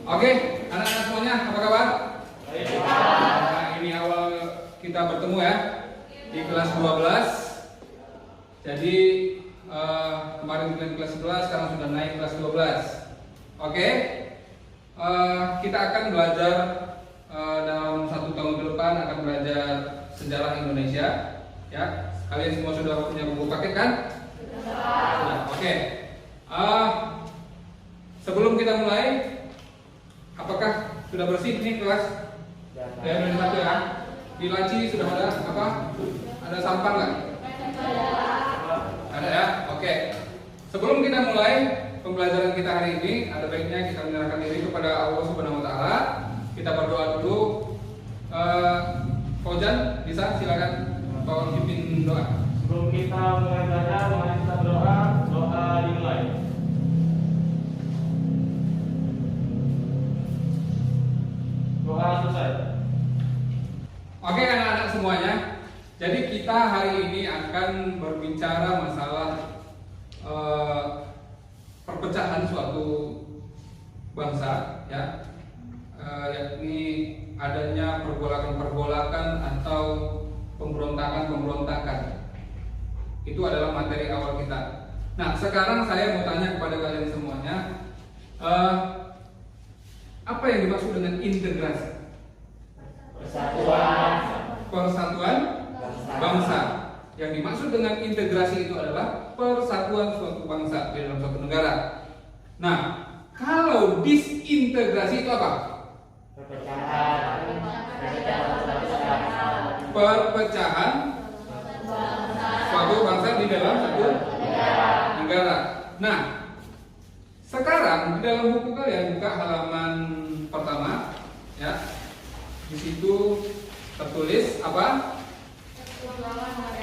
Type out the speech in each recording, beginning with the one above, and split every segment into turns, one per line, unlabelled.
Oke, anak-anak semuanya, apa kabar?
Baik.
Nah, ini awal kita bertemu ya di kelas 12. Jadi kemarin kalian kelas 11, sekarang sudah naik kelas 12. Oke, kita akan belajar dalam 1 tahun ke depan akan belajar sejarah Indonesia. Ya, kalian semua sudah punya buku paket kan? Nah, oke. Sebelum kita mulai, apakah sudah bersih nih kelas? Ya, dari satu ya. Di laci sudah ada apa? Ada sampah nggak? Ada ya. Oke. Sebelum kita mulai pembelajaran kita hari ini, ada baiknya kita menyerahkan diri kepada Allah Subhanahu Wa Taala. Kita berdoa dulu. Fauzan, bisa silakan tolong pimpin doa.
Sebelum kita mulai belajar, mari kita berdoa. Doa dimulai. Doa selesai.
Oke anak-anak semuanya, jadi kita hari ini akan berbicara masalah perpecahan suatu bangsa, ya, yakni adanya pergolakan-pergolakan atau pemberontakan-pemberontakan. Itu adalah materi awal kita. Nah, sekarang saya mau tanya kepada kalian semuanya, apa yang dimaksud dengan integrasi? Persatuan bangsa. Yang dimaksud dengan integrasi itu adalah persatuan suatu bangsa di dalam suatu negara. Nah, kalau disintegrasi itu apa? Perpecahan suatu bangsa di dalam satu negara. Nah, sekarang di dalam buku kalian buka halaman pertama, ya. Di situ tertulis apa?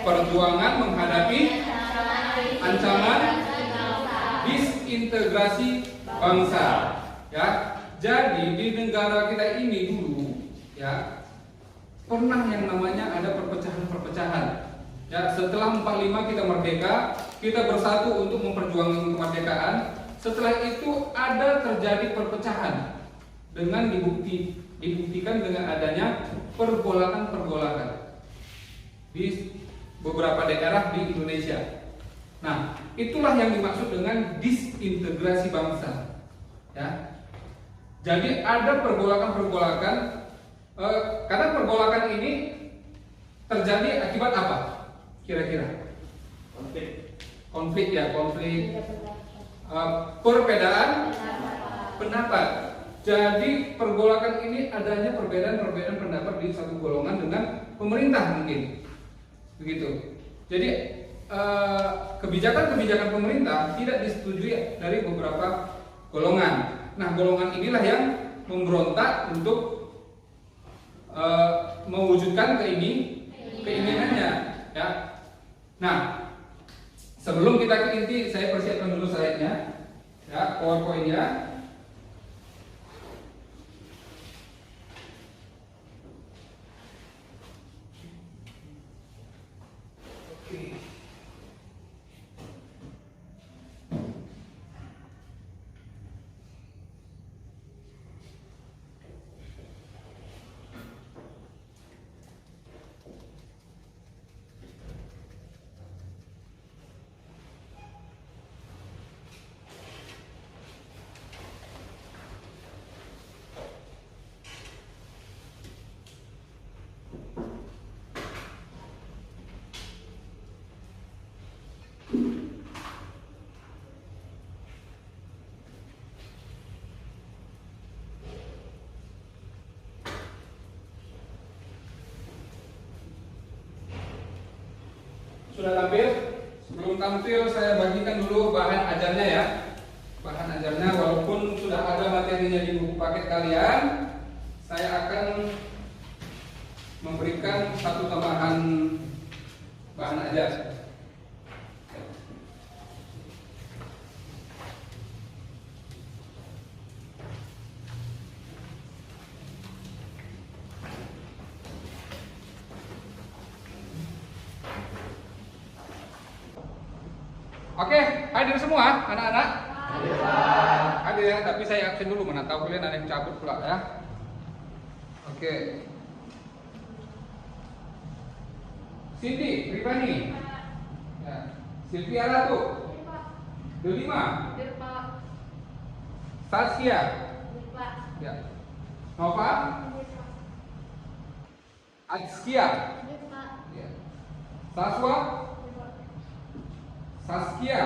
Perjuangan menghadapi ancaman disintegrasi bangsa. Ya, jadi di negara kita ini dulu, ya, pernah yang namanya ada perpecahan-perpecahan. Ya, setelah 45 kita merdeka, kita bersatu untuk memperjuangkan kemerdekaan. Setelah itu ada terjadi perpecahan dengan dibuktikan dengan adanya pergolakan-pergolakan di beberapa daerah di Indonesia. Nah, itulah yang dimaksud dengan disintegrasi bangsa. Ya, jadi ada pergolakan-pergolakan. Karena pergolakan ini terjadi akibat apa? Kira-kira? Konflik ya, konflik. Perbedaan pendapat. Jadi pergolakan ini adanya perbedaan pendapat di satu golongan dengan pemerintah mungkin, begitu. Jadi kebijakan pemerintah tidak disetujui dari beberapa golongan. Nah, golongan inilah yang memberontak untuk mewujudkan keinginannya, ya. Nah, sebelum kita ke inti, saya persiapkan dulu slide-nya, ya, PowerPoint-nya. Sudah tampil? Sebelum tampil saya bagikan dulu bahan ajarnya ya. Bahan ajarnya walaupun sudah ada materinya di buku paket kalian, saya akan memberikan satu tambahan bahan ajar. Oke, hadir semua anak-anak. Ada ya, tapi saya absen dulu, mana tahu kalian ada yang cabut pula ya. Oke. Cindy, Ripani. Ya. Sylvia Ratu. Delima. Saskia. Ya. Nova. Azkia. Ya. Saswa. Saskia.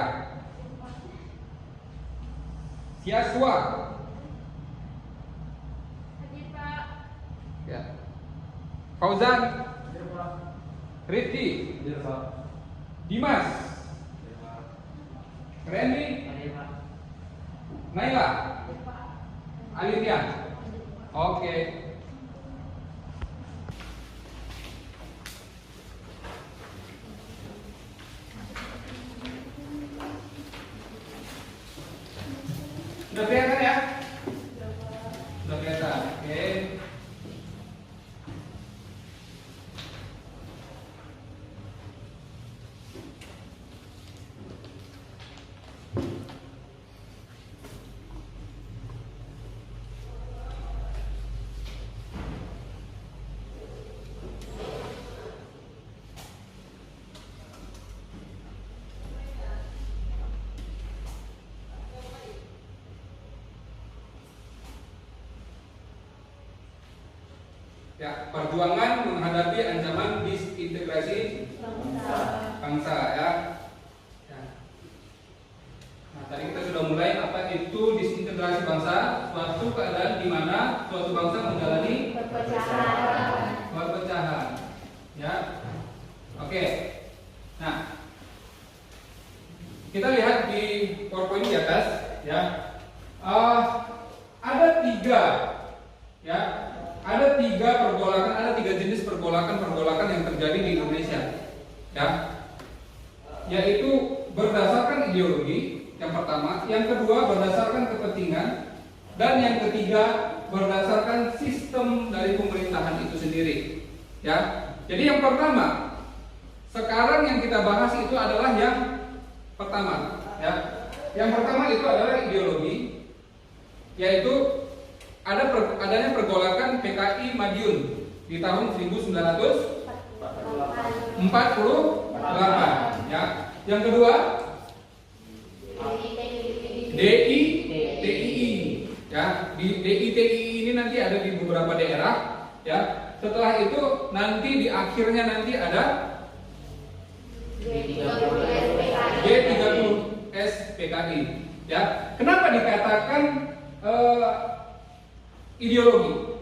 Siaswa. Ya. Fauzan. Rifki. Dimas. Randy. Naila. Alivia. Oke. Sudah kelihatan ya? Sudah kelihatan. Oke. Ya, perjuangan menghadapi ancaman disintegrasi bangsa ya. Ya. Nah, tadi kita sudah mulai apa itu disintegrasi bangsa, suatu keadaan di mana suatu bangsa menjalani perpecahan. Ya. Oke. Nah, kita lihat di PowerPoint di atas ya. Ada tiga ya. Ada tiga jenis pergolakan yang terjadi di Indonesia, ya, yaitu berdasarkan ideologi yang pertama, yang kedua berdasarkan kepentingan, dan yang ketiga berdasarkan sistem dari pemerintahan itu sendiri, ya. Jadi yang pertama, sekarang yang kita bahas itu adalah yang pertama, ya. Yang pertama itu adalah ideologi, yaitu adanya pergolakan PKI Madiun di tahun 1948 ya. Yang kedua DITII ya. Di DITII ini nanti ada di beberapa daerah ya. Setelah itu nanti di akhirnya nanti ada G30S PKI ya. Kenapa dikatakan ideologi,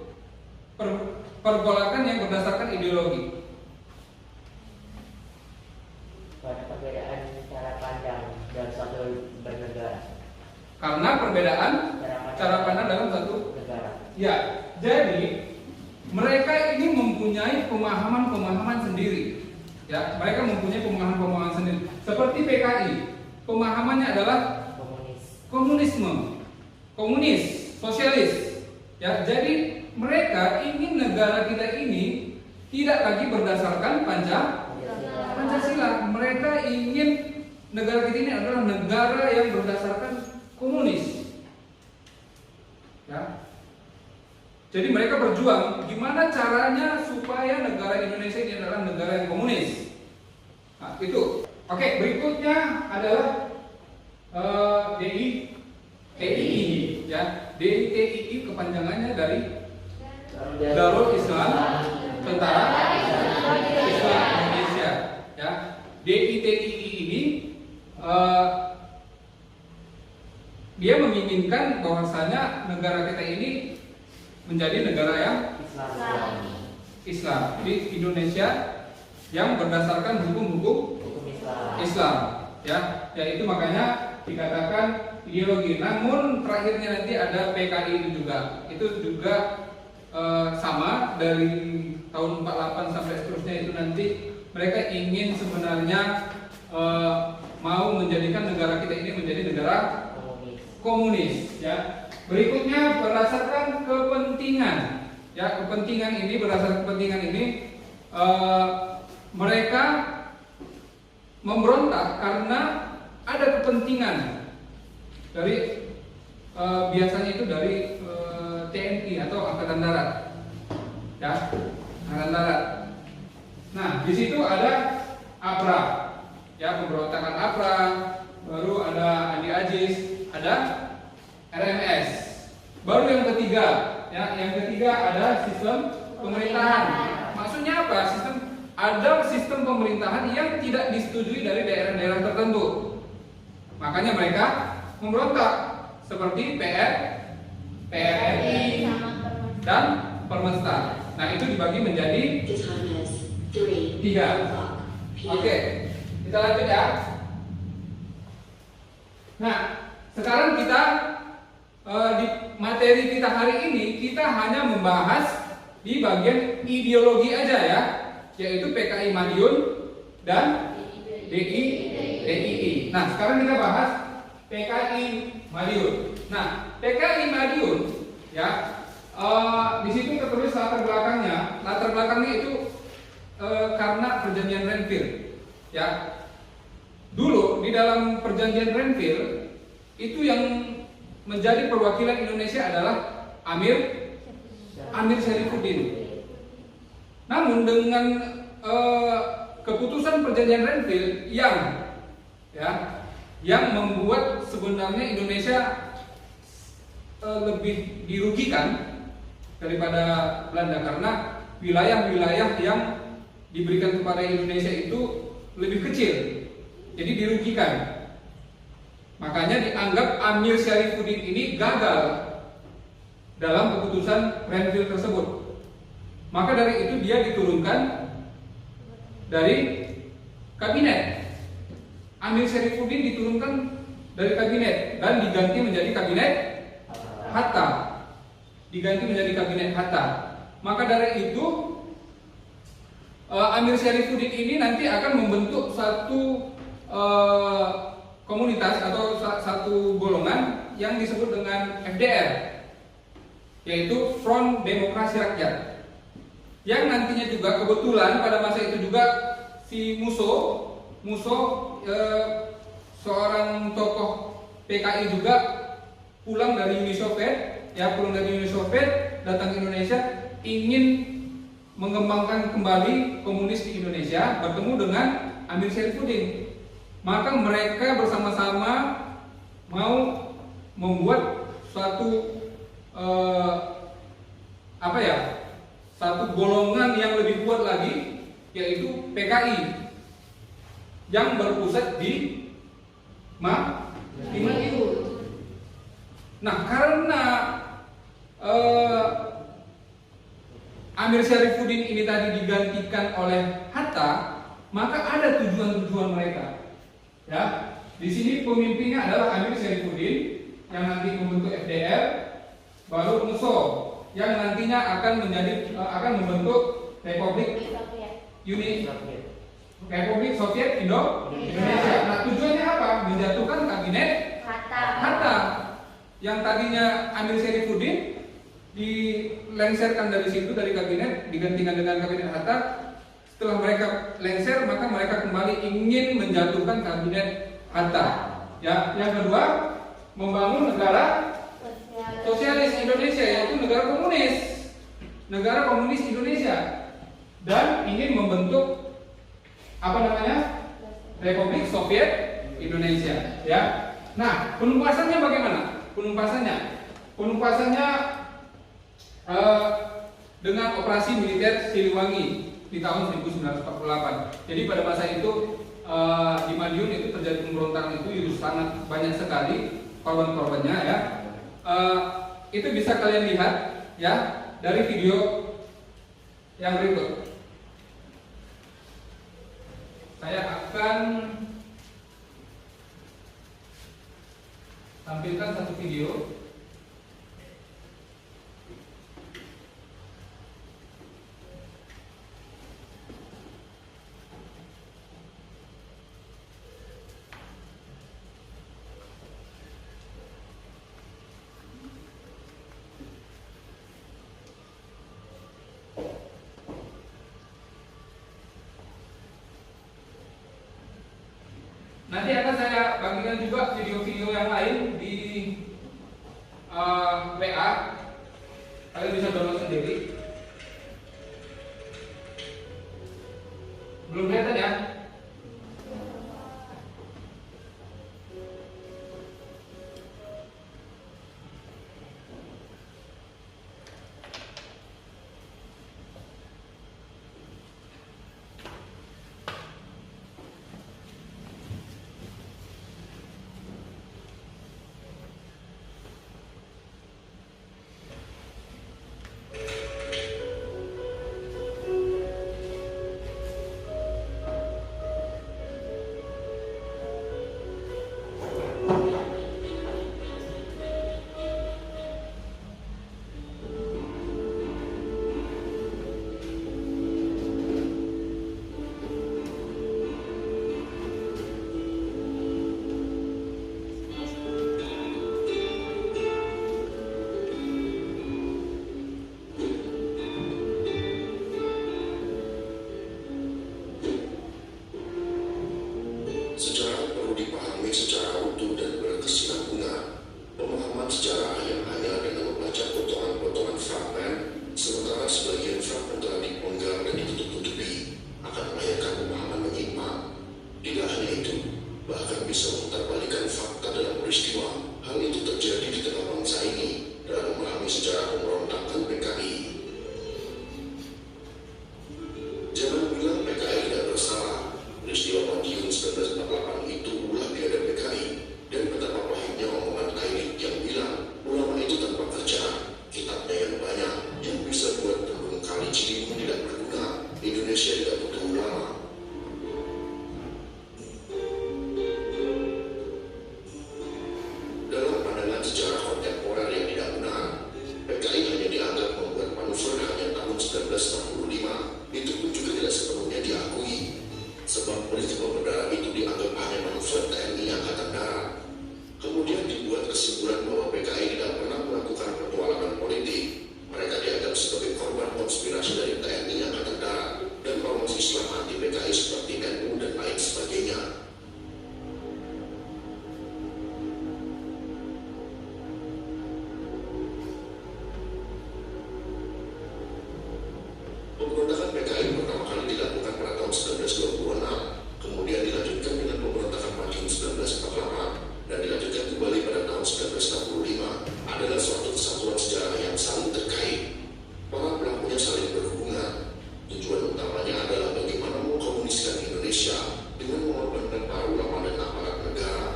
pergolakan yang berdasarkan ideologi?
Pada perbedaan cara pandang dalam suatu bernegara.
Karena perbedaan cara pandang dalam satu
negara.
Ya, jadi mereka ini mempunyai pemahaman sendiri. Ya, mereka mempunyai pemahaman sendiri. Seperti PKI, pemahamannya adalah komunis, sosialis. Ya, jadi mereka ingin negara kita ini tidak lagi berdasarkan Pancasila. Mereka ingin negara kita ini adalah negara yang berdasarkan komunis. Ya. Jadi mereka berjuang gimana caranya supaya negara Indonesia ini adalah negara yang komunis. Nah, itu. Oke, berikutnya adalah DITII ya. DITII kepanjangannya dari Darul Islam Tentara Islam Indonesia ya. DITII ini dia menginginkan bahwasanya negara kita ini menjadi negara yang Islam di Indonesia yang berdasarkan hukum Islam ya. Yaitu makanya dikatakan ideologi. Namun terakhirnya nanti ada PKI itu juga sama dari tahun 48 sampai seterusnya. Itu nanti mereka ingin sebenarnya mau menjadikan negara kita ini menjadi negara komunis ya. Berikutnya berdasarkan kepentingan ya. Berdasarkan kepentingan ini mereka memberontak karena ada kepentingan dari biasanya itu dari TNI atau Angkatan Darat, ya, Angkatan Darat. Nah, di situ ada APRA, ya, pemberontakan APRA, baru ada Andi Ajis, ada RMS. Baru yang ketiga, ya, yang ketiga ada sistem pemerintahan. Maksudnya apa? Ada sistem pemerintahan yang tidak disetujui dari daerah-daerah tertentu. Makanya mereka memberontak seperti PRRI dan Permesta. Nah, itu dibagi menjadi 3. Oke, kita lanjut ya. Nah, sekarang kita di materi kita hari ini kita hanya membahas di bagian ideologi aja ya, yaitu PKI Madiun dan DII. Nah, sekarang kita bahas PKI Madiun. Nah, PKI Madiun ya, di situ tertulis latar belakangnya. Latar belakangnya itu karena perjanjian Renville. Ya, dulu di dalam perjanjian Renville itu yang menjadi perwakilan Indonesia adalah Amir Syarifuddin. Namun dengan keputusan perjanjian Renville yang membuat sebenarnya Indonesia lebih dirugikan daripada Belanda, karena wilayah-wilayah yang diberikan kepada Indonesia itu lebih kecil, jadi dirugikan. Makanya dianggap Amir Syarifuddin ini gagal dalam keputusan Renville tersebut. Maka dari itu dia diturunkan dari kabinet. Amir Syarifuddin diturunkan dari kabinet dan diganti menjadi kabinet Hatta. Maka dari itu Amir Syarifuddin ini nanti akan membentuk satu komunitas atau satu golongan yang disebut dengan FDR, yaitu Front Demokrasi Rakyat. Yang nantinya juga kebetulan pada masa itu juga si Musso seorang tokoh PKI juga pulang dari Uni Soviet, datang ke Indonesia, ingin mengembangkan kembali komunis di Indonesia, bertemu dengan Amir Syarifuddin. Maka mereka bersama-sama mau membuat suatu satu golongan yang lebih kuat lagi, yaitu PKI yang berpusat di Madiun. Nah, karena Amir Syarifuddin ini tadi digantikan oleh Hatta, maka ada tujuan-tujuan mereka. Ya, di sini pemimpinnya adalah Amir Syarifuddin yang nanti membentuk FDR, baru Musso yang nantinya akan membentuk Republik Soviet Indonesia. Nah, tujuannya apa? Menjatuhkan kabinet Hatta yang tadinya Amir Syarifuddin dilengsarkan dari situ, dari kabinet, digantikan dengan kabinet Hatta. Setelah mereka lengser, maka mereka kembali ingin menjatuhkan kabinet Hatta. Ya, yang kedua, membangun negara sosialis Indonesia, yaitu negara komunis Indonesia, dan ingin membentuk Republik Soviet Indonesia. Ya. Nah, penumpasannya bagaimana? Penumpasannya dengan operasi militer Siliwangi di tahun 1948. Jadi pada masa itu di Madiun itu terjadi pemberontakan itu sangat banyak sekali korban-korbannya ya. Itu bisa kalian lihat ya dari video yang berikut. Saya akan tampilkan satu video. Nanti akan saya nantikan juga video-video yang lain di WA. Kalian bisa download sendiri. Belum kelihatan ya?
Sejarah perlu dipahami secara utuh dan berkesinambungan. Pemahaman sejarah yang hanya dengan membaca potongan-potongan fragmen, sementara sebagian fragmen telah dipenggal dan ditutup-tutupi, akan melahirkan pemahaman menyimpang. Tidak hanya itu, bahkan bisa memutarbalikkan fakta dalam peristiwa. Hal itu terjadi di tengah bangsa ini dalam memahami sejarah pemberontakan PKI. Jangan bilang PKI tidak bersalah. Peristiwa Madiun 1948 itu ulah biada PKI, dan betapa pahitnya omongan Kailik yang bilang ulama itu tanpa kerjaan, kitabnya yang banyak, yang bisa buat bendung Kali Ciliwung tidak berguna. Indonesia tidak butuh ulama. Dalam pandangan sejarah kontemporer yang tidak benar, PKI hanya dianggap membuat manuver hanya tahun 1965. Itu pun juga tidak sepenuhnya diakui. Sebab peristiwa berdarah itu dianggap hanya manuver TNI Angkatan Darat. Kemudian dibuat kesimpulan bahwa PKI tidak pernah melakukan petualangan politik. Mereka dianggap sebagai korban konspirasi dari TNI Angkatan Darat dan ormas Islam anti PKI seperti NU dan lain sebagainya. Pemberontakan PKI pertama kali dilakukan pada tahun 1926, kemudian dilanjutkan dengan pemberontakan Madiun 1948, dan dilanjutkan kembali pada tahun 1965, adalah suatu kesatuan sejarah yang saling terkait. Para pelakunya saling berhubungan. Tujuan utamanya adalah bagaimana mengkomuniskan Indonesia dengan mengorbankan para ulama dan aparat negara.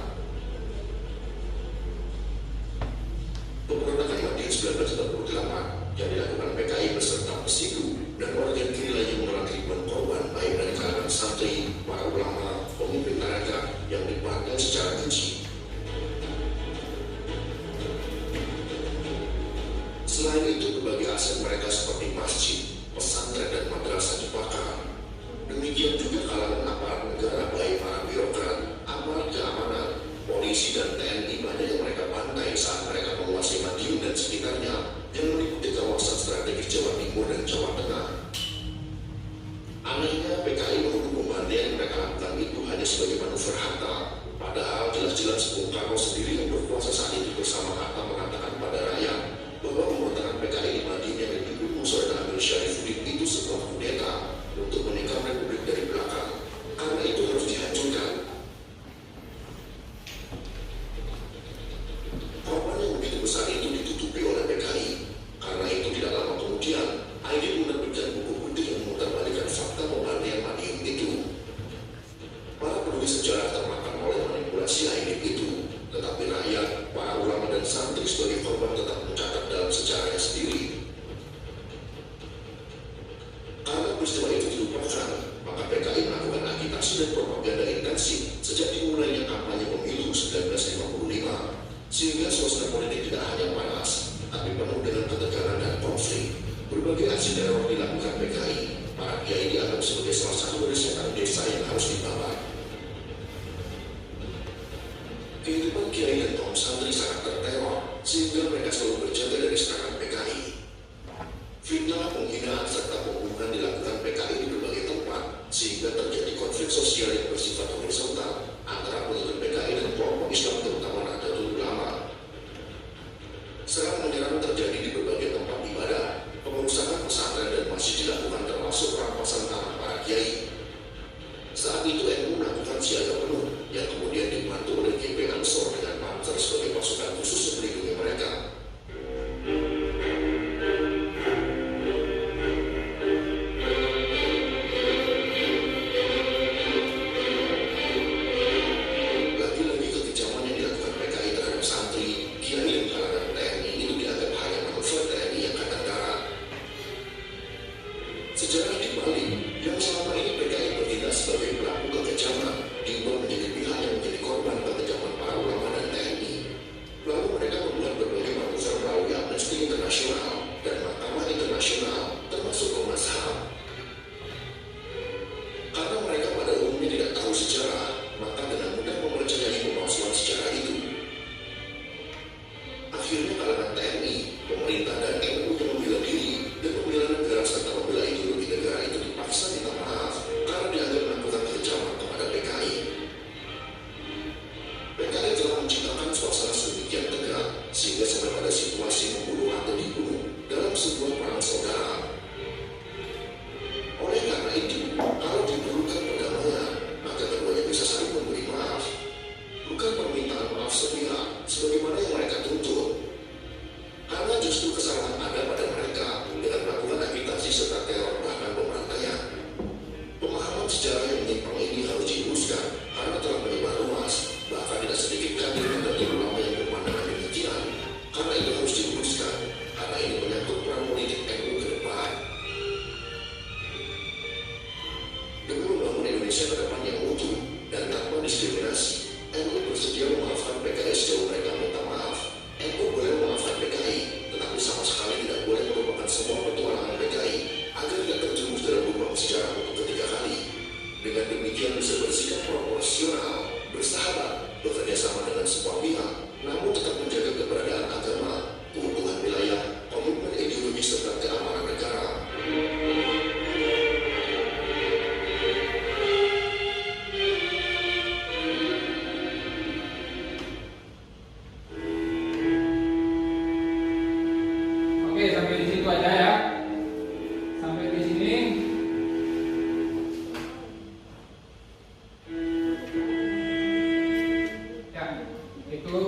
Pemberontakan Madiun 1948 yang dilakukan PKI beserta Pesiku dan warga kiri lainnya menelan ribuan korban baik dari kalangan santri, para ulama, pemimpin tarekat yang dipakai secara keji. Selain itu, berbagai aset mereka seperti masjid, pesantren dan madrasah dibakar. Demikian juga kalangan aparat negara baik para birokrat, aparat keamanan, polisi dan TNI banyak yang mereka bantai saat mereka menguasai Madiun dan sekitarnya yang meliputi kawasan strategis Jawa Timur dan Jawa Tengah. Anehnya, PKI menuduh pembantaian yang mereka lakukan itu hanya sebagai manuver Hatta, padahal jelas-jelas Bung Karno sendiri yang berkuasa saat itu bersama Hatta mengatakan pada rakyat bahwa pemberontakan PKI di Madiun yang dipimpin Saudara Amir Syarifuddin itu sebuah kudeta untuk menikam Republik dari belakang. Karena itu harus dihancurkan. Korban yang begitu besar itu ditutupi oleh PKI. Karena itu tidak lama kemudian, Aidit menerbitkan buku putih yang memutarbalikkan fakta pembantaian Madiun itu. Para penulis sejarah termakan oleh manipulasi Aidit itu, tetapi rakyat, para ulama dan santri sebagai korban tetap mencatat dalam sejarahnya sendiri. Karena peristiwa itu dilupakan, maka PKI melakukan agitasi dan propaganda intensif sejak dimulainya kampanye pemilu 1955, sehingga suasana politik tidak hanya panas, tapi penuh dengan ketegangan dan konflik. Berbagai aksi teror dilakukan PKI. Para kiai dianggap sebagai salah satu dari setan desa yang harus dibabat. Kehidupan kiai dan kaum santri sangat terteror, sehingga mereka selalu berjaga dari serangan PKI. Fitnah, penghinaan, serta pembunuhan dilakukan PKI di berbagai tempat, sehingga terjadi konflik sosial yang bersifat horizontal antara pengikut PKI dan kelompok diskriminasi. NU bersedia memaafkan PKI sejauh mereka minta maaf. NU boleh memaafkan PKI, tetapi sama sekali tidak boleh merupakan semua petualangan PKI agar tidak terjerumus dalam lubang sejarah untuk ketiga kali. Dengan demikian bisa bersikap proporsional, bersahabat, bekerja sama dengan semua pihak, namun tetap menjaga keberadaan agama, keutuhan wilayah, komitmen ideologi serta keamanan negara.
Oke, sampai di situ aja ya. Sampai di sini. Ya, itu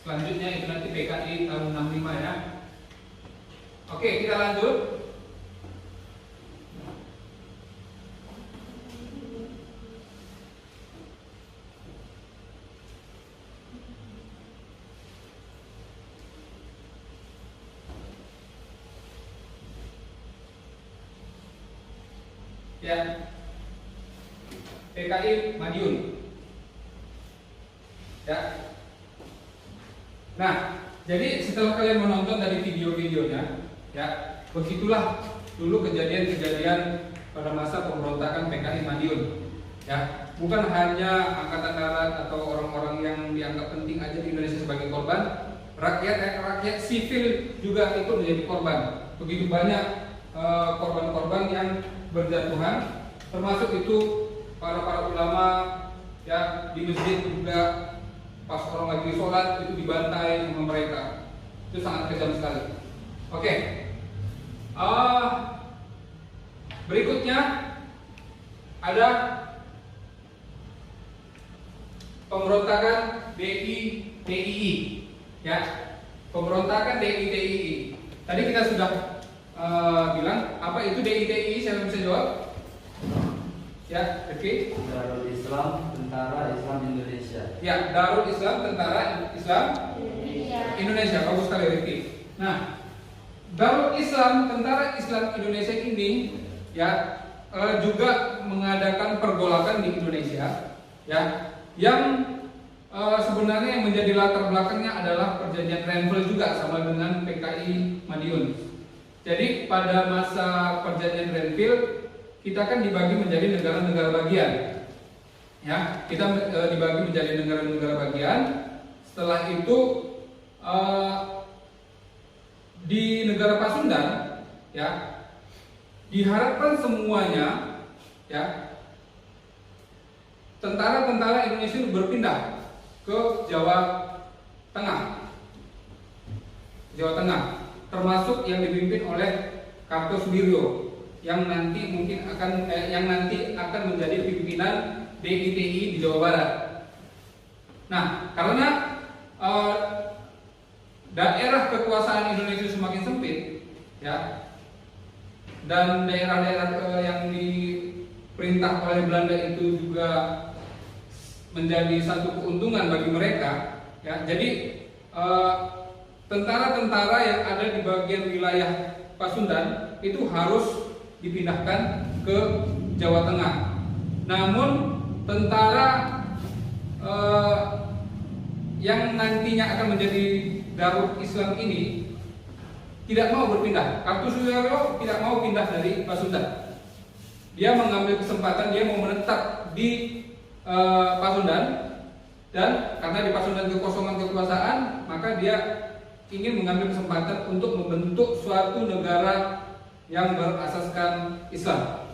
selanjutnya itu nanti PKI tahun 65 ya. Oke, kita lanjut. Ya, PKI Madiun. Ya. Nah, jadi setelah kalian menonton dari video-videonya, ya, begitulah dulu kejadian-kejadian pada masa pemberontakan PKI Madiun. Ya, bukan hanya angkatan darat atau orang-orang yang dianggap penting aja di Indonesia sebagai korban, rakyat sipil juga ikut menjadi korban. Begitu banyak korban-korban yang berjatuhan, termasuk itu para ulama ya di masjid juga pas orang lagi sholat itu dibantai sama mereka. Itu sangat kejam sekali. Oke. Berikutnya ada pemberontakan DITII ya. Pemberontakan DITII. Tadi kita sudah bilang apa itu DITII, siapa bisa jawab? Ya, Rifki.
Darul Islam Tentara Islam Indonesia.
Ya, Darul Islam Tentara Islam Indonesia. Bagus sekali, Rifki. Nah, Darul Islam Tentara Islam Indonesia ini ya juga mengadakan pergolakan di Indonesia ya, yang sebenarnya yang menjadi latar belakangnya adalah perjanjian Renville juga sama dengan PKI Madiun. Jadi pada masa perjanjian Renville kita kan dibagi menjadi negara-negara bagian. Ya, kita dibagi menjadi negara-negara bagian. Setelah itu di negara Pasundan ya diharapkan semuanya ya tentara-tentara Indonesia berpindah ke Jawa Tengah. Jawa Tengah, termasuk yang dipimpin oleh Kartosuwiryo yang nanti akan menjadi pimpinan DITII di Jawa Barat. Nah, karena daerah kekuasaan Indonesia semakin sempit, ya, dan daerah-daerah yang diperintah oleh Belanda itu juga menjadi satu keuntungan bagi mereka, ya. Jadi tentara-tentara yang ada di bagian wilayah Pasundan itu harus dipindahkan ke Jawa Tengah. Namun tentara yang nantinya akan menjadi Darul Islam ini tidak mau berpindah. Kartosuwiryo tidak mau pindah dari Pasundan. Dia mengambil kesempatan, dia mau menetap di Pasundan, dan karena di Pasundan kekosongan kekuasaan, maka dia ingin mengambil kesempatan untuk membentuk suatu negara yang berasaskan Islam.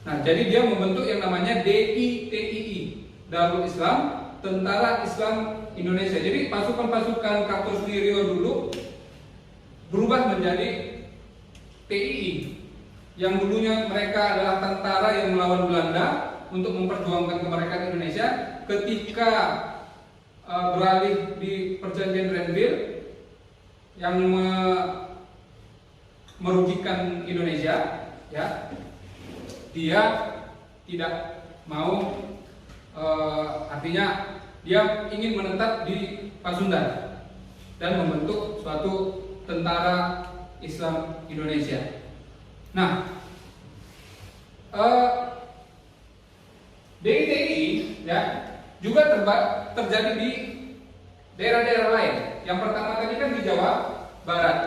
Nah, jadi dia membentuk yang namanya DITII, Darul Islam Tentara Islam Indonesia. Jadi pasukan-pasukan Kartosuwiryo dulu berubah menjadi TII, yang dulunya mereka adalah tentara yang melawan Belanda untuk memperjuangkan kemerdekaan Indonesia. Ketika beralih di perjanjian Renville yang merugikan Indonesia, ya, dia tidak mau, artinya dia ingin menetap di Pasundan dan membentuk suatu tentara Islam Indonesia. Nah, DITII ya, juga terjadi di daerah-daerah lain. Yang pertama tadi kan di Jawa Barat,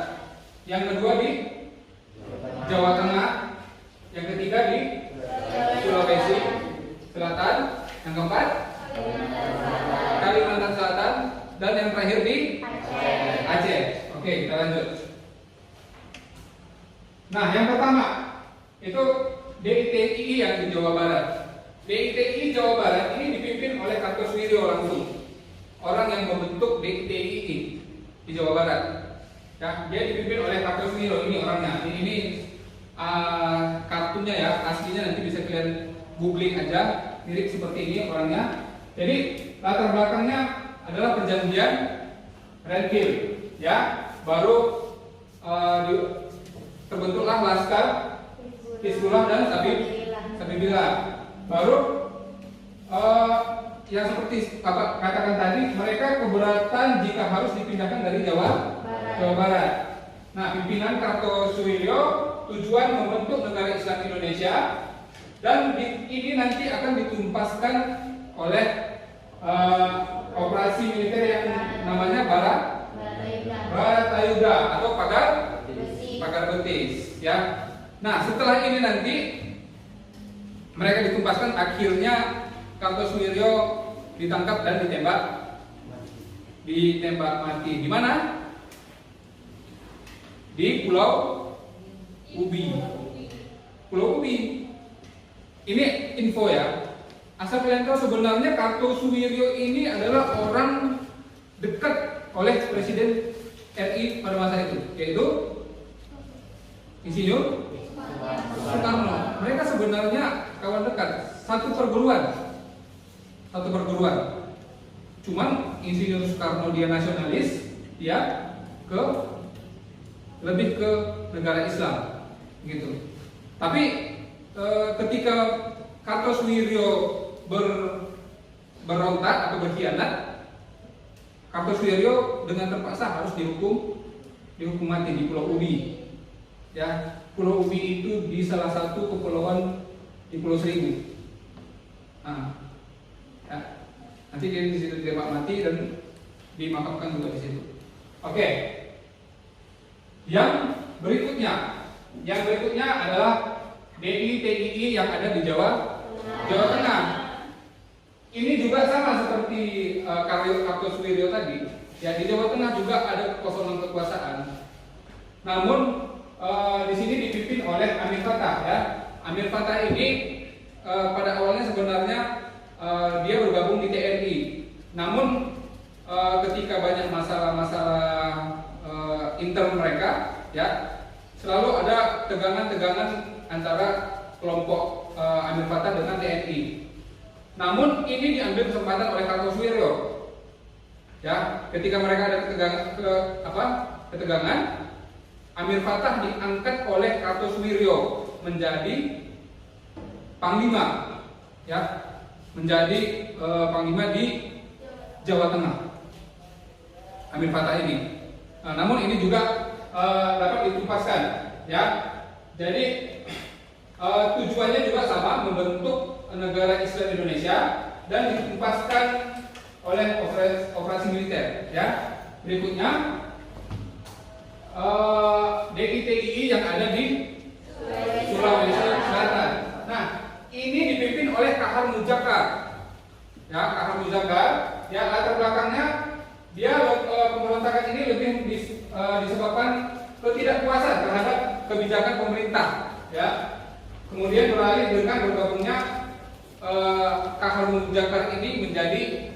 yang kedua di Jawa Tengah, yang ketiga di Sulawesi Selatan, yang keempat Kalimantan Selatan, dan yang terakhir di Aceh. Oke, kita lanjut. Nah, yang pertama itu DITII yang di Jawa Barat. DITII Jawa Barat ini dipimpin oleh Kartosuwiryo langsung, orang yang membentuk DITII di Jawa Barat. Ya, dia dipimpin oleh Kartosuwiryo, ini orangnya. Ini kartunya ya, aslinya nanti bisa kalian googling aja, mirip seperti ini orangnya. Jadi latar belakangnya adalah perjanjian Renville, ya. Baru terbentuklah Laskar Hizbullah dan Sabibillah. Baru yang seperti Bapak katakan tadi, mereka keberatan jika harus dipindahkan dari Jawa Barat. Nah, pimpinan Kartosuwiryo tujuan membentuk negara Islam Indonesia, dan ini nanti akan ditumpaskan oleh operasi militer yang namanya Baratayuda atau pagar betis, ya. Nah, setelah ini nanti mereka ditumpaskan, akhirnya Kartosuwiryo ditangkap dan ditembak mati. Di mana? Di Pulau Ubi. Pulau Ubi. Ini info ya. Asal kalian tahu, sebenarnya Kartosuwiryo ini adalah orang dekat oleh Presiden RI pada masa itu, yaitu Insinyur Soekarno. Mereka sebenarnya kawan dekat, satu perguruan. Cuman Insinyur Soekarno dia nasionalis, dia lebih ke negara Islam, gitu. Tapi ketika Kartosuwiryo berontak atau berkhianat, Kartosuwiryo dengan terpaksa harus dihukum mati di Pulau Ubi. Ya, Pulau Ubi itu di salah satu kepulauan di Pulau Seribu. Nah, ya, nanti dia di situ ditembak mati dan dimakamkan juga di situ. Oke. Yang berikutnya adalah DITII yang ada di Jawa Tengah. Ini juga sama seperti Kartosuwiryo tadi. Ya, di Jawa Tengah juga ada kekosongan kekuasaan. Namun di sini dipimpin oleh Amir Fattah, ya. Amir Fattah ini pada awalnya sebenarnya dia bergabung di TNI. Namun ketika banyak masalah-masalah intern mereka, ya, selalu ada tegangan-tegangan antara kelompok Amir Fattah dengan TNI. Namun ini diambil kesempatan oleh Kartosuwiryo. Ya, ketika mereka ada ketegangan, Amir Fattah diangkat oleh Kartosuwiryo menjadi panglima, ya, menjadi panglima di Jawa Tengah. Amir Fattah ini. Nah, namun ini juga dapat ditumpaskan, ya. Jadi tujuannya juga sama, membentuk negara Islam Indonesia, dan ditumpaskan oleh operasi militer, ya. Berikutnya DITII yang ada di Sulawesi Selatan. Nah, ini dipimpin oleh Kahar Muzakar. Ya, Kahar Muzakar. Ya, latar belakangnya dia pemberontakan ini lebih disebabkan ketidakpuasan terhadap kebijakan pemerintah. Ya, kemudian beralih dengan bergabungnya Kahar Muzakar ini menjadi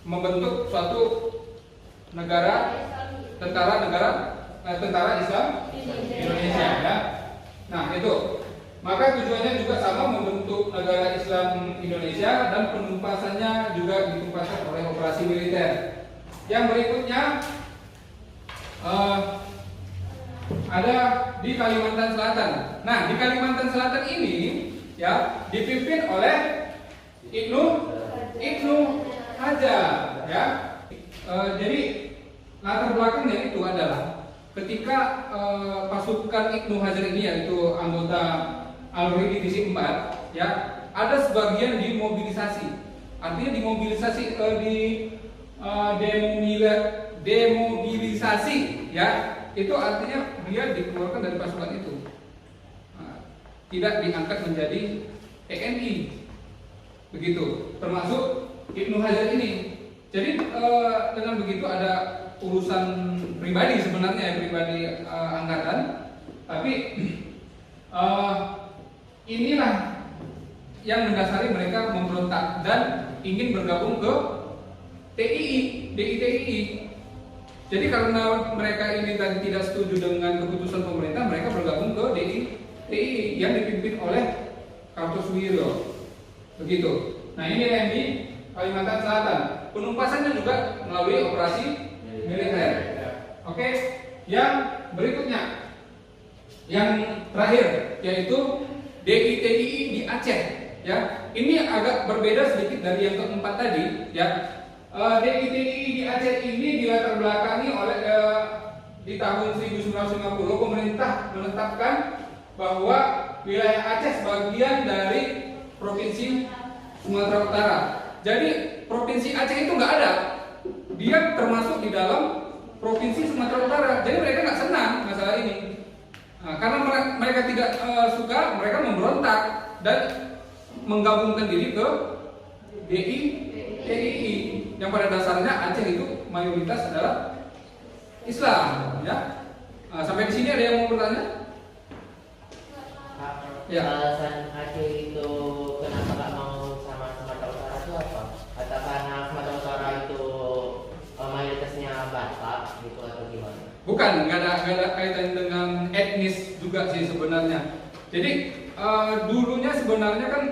membentuk suatu tentara Islam Indonesia, ya. Nah, itu. Maka tujuannya juga sama, membentuk negara Islam Indonesia, dan penumpasannya juga ditumpaskan oleh operasi militer. Yang berikutnya ada di Kalimantan Selatan. Nah, di Kalimantan Selatan ini, ya, dipimpin oleh Ibnu Hajar, ya. Jadi latar belakangnya itu adalah ketika pasukan Ibnu Hajar ini, yaitu anggota Al-Hurri Divisi 4, ya, ada sebagian dimobilisasi. Artinya demobilisasi, ya, itu artinya dia dikeluarkan dari pasukan itu, tidak diangkat menjadi TNI, begitu. Termasuk Ibnu Hajar ini. Jadi dengan begitu ada urusan pribadi sebenarnya, pribadi angkatan, tapi inilah yang mendasari mereka memberontak dan ingin bergabung ke DITII. Jadi karena mereka ini tadi tidak setuju dengan keputusan pemerintah, mereka bergabung ke DITII yang dipimpin oleh Kartosuwiryo. Begitu. Nah, ini yang di Kalimantan Selatan. Penumpasannya juga melalui operasi militer. Oke. Yang berikutnya, yang terakhir, yaitu DITII di Aceh. Ya, ini agak berbeda sedikit dari yang keempat tadi. Ya, DITII di Aceh ini dilatar belakangi oleh di tahun 1950 pemerintah menetapkan bahwa wilayah Aceh sebagian dari provinsi Sumatera Utara. Jadi provinsi Aceh itu nggak ada, dia termasuk di dalam provinsi Sumatera Utara. Jadi mereka nggak senang masalah ini. Nah, karena mereka tidak suka, mereka memberontak dan menggabungkan diri ke DITII yang pada dasarnya Aceh itu mayoritas adalah Islam, ya. Nah, sampai di sini ada yang mau bertanya? Ya.
Alasan Aceh itu kenapa nggak mau sama Sumatera Utara itu apa? Atau karena Sumatera Utara itu mayoritasnya Batak gitu atau gimana?
Bukan, nggak ada kaitan dengan etnis juga sih sebenarnya. Jadi dulunya sebenarnya kan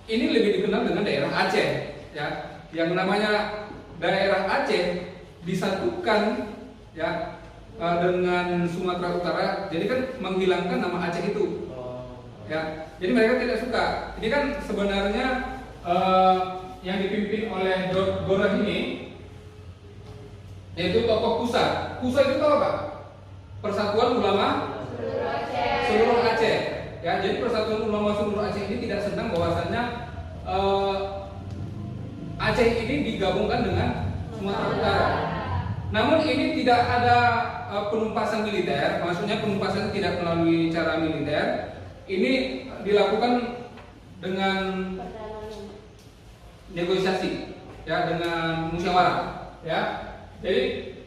ini lebih dikenal dengan daerah Aceh, ya. Yang namanya daerah Aceh disatukan, ya, dengan Sumatera Utara. Jadi kan menghilangkan nama Aceh itu. Ya, jadi mereka tidak suka. Ini kan sebenarnya yang dipimpin oleh Gorah ini, yaitu tokoh Kusa. Kusa itu tahu apa? Persatuan Ulama Seluruh Aceh. Ya, jadi Persatuan Ulama Seluruh Aceh ini tidak senang bahwasannya Aceh ini digabungkan dengan Sumatera Utara. Namun ini tidak ada penumpasan militer, maksudnya penumpasan tidak melalui cara militer. Ini dilakukan dengan negosiasi, ya, dengan musyawarah, ya. Jadi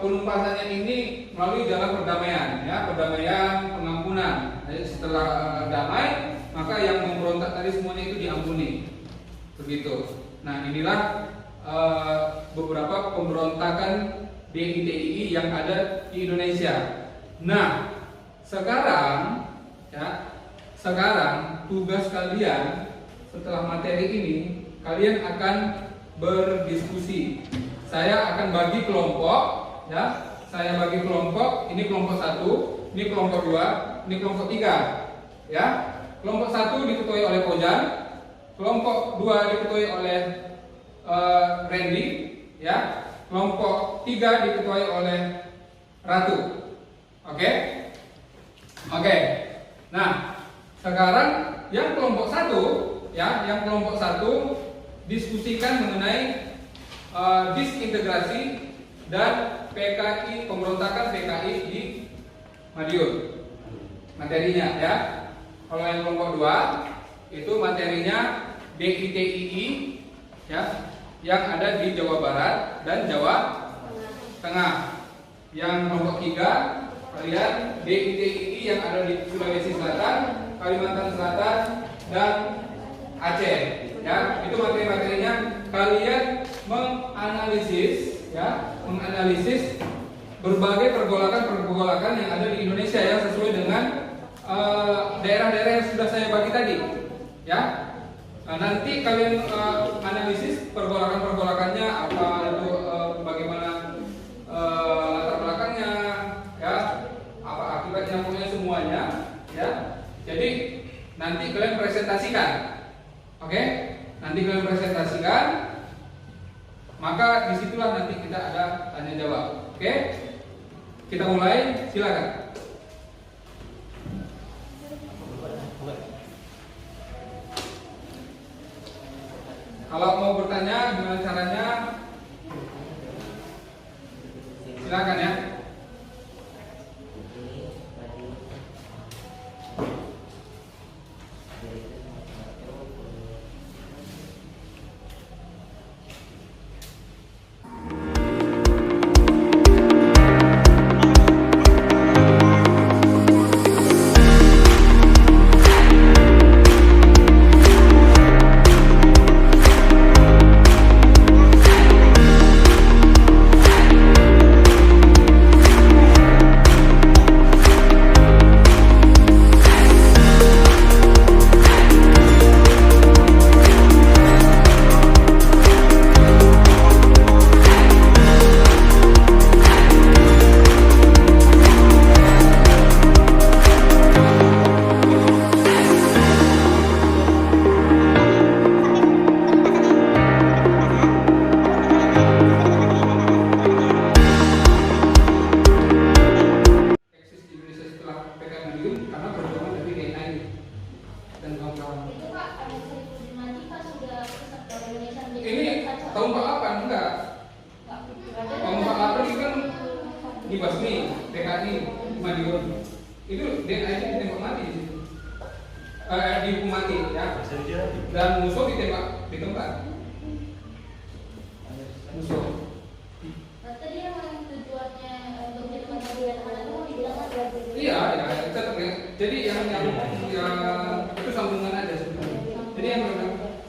penumpasannya ini melalui jalan perdamaian, ya, perdamaian, pengampunan. Jadi setelah damai, maka yang memberontak tadi semuanya itu diampuni, begitu. Nah, inilah beberapa pemberontakan DITII yang ada di Indonesia. Nah, sekarang, ya, sekarang tugas kalian setelah materi ini, kalian akan berdiskusi. Saya akan bagi kelompok, ya. Saya bagi kelompok. Ini kelompok 1, ini kelompok 2, ini kelompok 3, ya. Kelompok 1 diketuai oleh Pojan, kelompok 2 diketuai oleh Randy, ya. Kelompok 3 diketuai oleh Ratu. Oke? Oke. Nah, sekarang yang kelompok 1, ya, yang kelompok 1 diskusikan mengenai disintegrasi dan PKI, pemberontakan PKI di Madiun. Materinya, ya. Kalau yang kelompok 2 itu materinya DITII, ya, yang ada di Jawa Barat dan Jawa Tengah. Yang kelompok 3 kalian DITII yang ada di Sulawesi Selatan, Kalimantan Selatan, dan Aceh. Ya, itu materi-materinya. Kalian menganalisis, ya, menganalisis berbagai pergolakan yang ada di Indonesia, ya, sesuai dengan daerah-daerah yang sudah saya bagi tadi, ya. Nah, nanti kalian analisis pergolakan-pergolakannya apa itu, bagaimana latar belakangnya, ya, apa akibatnya, punya semuanya, ya. Jadi nanti kalian presentasikan, oke? Nanti kalian presentasikan, maka disitulah nanti kita ada tanya jawab, oke? Kita mulai, silakan. Kalau mau bertanya gimana caranya, silakan ya. Eksis di Indonesia setelah PKI Madiun karena perjuangan dari DNI dan kawan-kawan.
Itu Pak, ada Saifuddin Mati Pak sudah pusat dari Indonesia menjadi
Ini tahun 48 enggak? Tahun 48 ini kan dibasmi PKI Madiun. Itu DNI nya ditembak mati di situ. Dihukum mati ya. Dan musuh ditembak di tempat. Musuh.
Tadi yang tujuannya untuk menjadi materi dan anak itu dibilang ada.
Iya, ya, tetap ya. Jadi yang itu sambungan aja sebenarnya. Jadi yang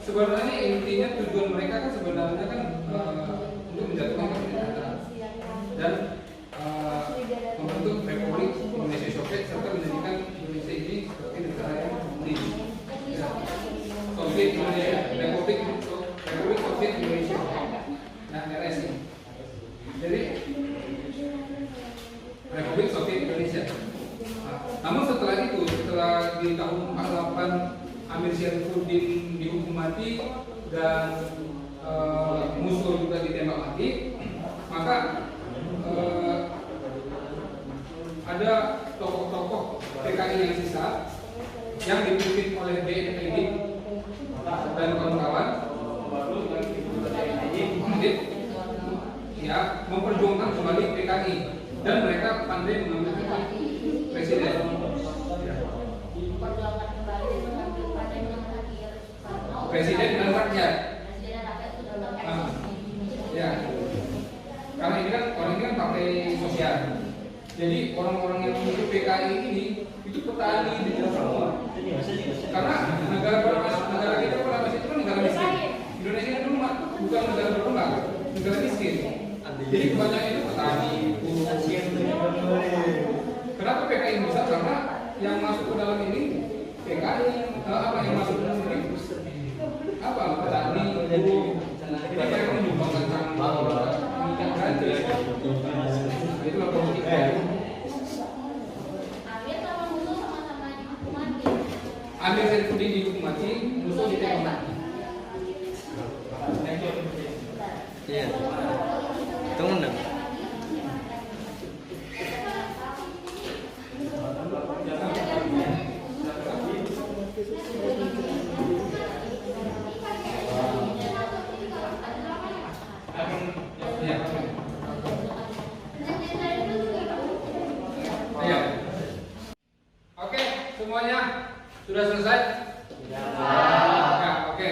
sebenarnya intinya tujuan mereka kan sebenarnya kan untuk menjatuhkan pemerintahan dan membentuk Republik Indonesia Soviet serta menjadikan Indonesia ini seperti negara yang komunis. Ya. Soviet Indonesia, Republik Soviet Indonesia. Nah, RS ini. Jadi Republik Soviet Indonesia. Namun setelah itu, setelah di tahun 48 Amir Syarifuddin dihukum mati dan musuh juga ditembak mati, maka ada tokoh-tokoh PKI yang sisa yang dipimpin oleh DNI dan kawan-kawan ya memperjuangkan kembali PKI dan mereka pandai mengambil presiden.
Perjuangan kembali mengambil pada yang terakhir.
Presiden dan rakyat.
Presiden dan rakyat sudah
Ah,
melakukan.
ya. Karena ini kan orang ini kan partai sosial. Jadi orang-orang yang mengikuti PKI ini itu petani di semua. Karena negara kita itu kan negara miskin. Indonesia itu bukan negara berkembang, negara miskin. Jadi kebanyakan itu petani. Kenapa PKI bisa? Karena yang masuk ke dalam ini PKI apa yang masuk ke dalam ini apa petani, buruh. Ini mereka menyumbangkan minyak gratis. Itulah politik.
Amir sama musuh sama-sama dihukum mati.
Amir Syarifuddin dihukum mati, musuh ditembak mati.
Iya. Tunggu dong.
Ya. Ayo. Oke, semuanya sudah selesai? Ya, oke.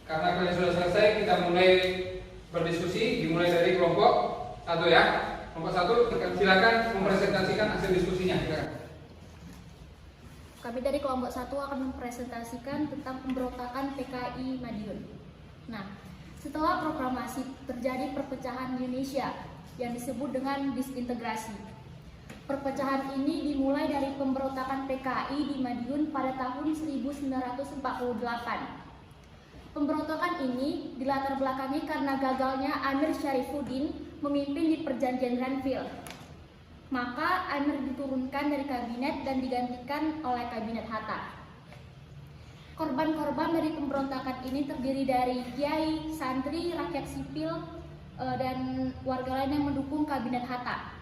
Karena kalian sudah selesai, kita mulai berdiskusi. Dimulai dari kelompok satu ya. Kelompok satu, silakan mempresentasikan hasil diskusinya. Silakan.
Kami dari kelompok 1 akan mempresentasikan tentang pemberontakan PKI Madiun. Nah, setelah proklamasi terjadi perpecahan Indonesia yang disebut dengan disintegrasi. Perpecahan ini dimulai dari pemberontakan PKI di Madiun pada tahun 1948. Pemberontakan ini dilatar belakangi karena gagalnya Amir Syarifuddin memimpin di Perjanjian Renville. Maka Amir diturunkan dari kabinet dan digantikan oleh kabinet Hatta. Korban-korban dari pemberontakan ini terdiri dari kiai, santri, rakyat sipil, dan warga lain yang mendukung kabinet Hatta.